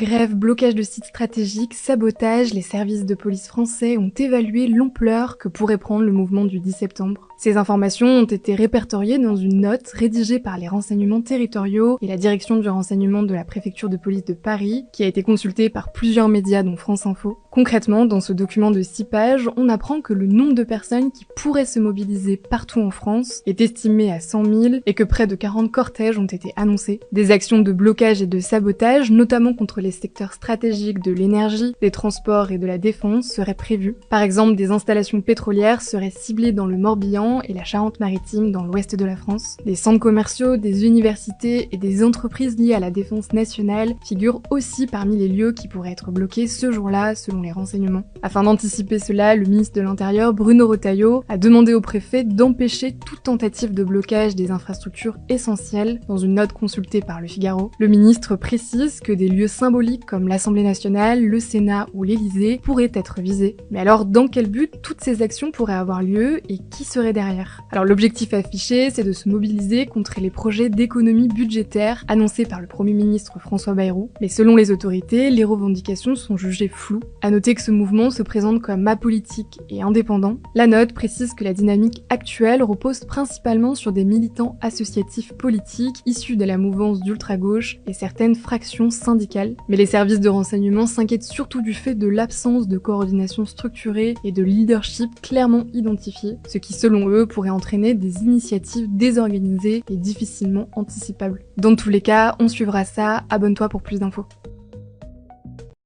Grève, blocage de sites stratégiques, sabotage, les services de police français ont évalué l'ampleur que pourrait prendre le mouvement du 10 septembre. Ces informations ont été répertoriées dans une note rédigée par les renseignements territoriaux et la direction du renseignement de la préfecture de police de Paris, qui a été consultée par plusieurs médias dont France Info. Concrètement, dans ce document de 6 pages, on apprend que le nombre de personnes qui pourraient se mobiliser partout en France est estimé à 100 000 et que près de 40 cortèges ont été annoncés. Des actions de blocage et de sabotage, notamment contre les secteurs stratégiques de l'énergie, des transports et de la défense, seraient prévues. Par exemple, des installations pétrolières seraient ciblées dans le Morbihan et la Charente-Maritime dans l'ouest de la France. Des centres commerciaux, des universités et des entreprises liées à la défense nationale figurent aussi parmi les lieux qui pourraient être bloqués ce jour-là, selon les renseignements. Afin d'anticiper cela, le ministre de l'Intérieur, Bruno Retailleau, a demandé au préfet d'empêcher toute tentative de blocage des infrastructures essentielles. Dans une note consultée par Le Figaro, le ministre précise que des lieux symboliques comme l'Assemblée nationale, le Sénat ou l'Élysée pourraient être visés. Mais alors, dans quel but toutes ces actions pourraient avoir lieu et qui serait derrière ? Alors l'objectif affiché, c'est de se mobiliser contre les projets d'économie budgétaire annoncés par le Premier ministre François Bayrou. Mais selon les autorités, les revendications sont jugées floues. À noter que ce mouvement se présente comme apolitique et indépendant. La note précise que la dynamique actuelle repose principalement sur des militants associatifs politiques issus de la mouvance d'ultra-gauche et certaines fractions syndicales. Mais les services de renseignement s'inquiètent surtout du fait de l'absence de coordination structurée et de leadership clairement identifié, ce qui selon eux pourrait entraîner des initiatives désorganisées et difficilement anticipables. Dans tous les cas, on suivra ça, abonne-toi pour plus d'infos.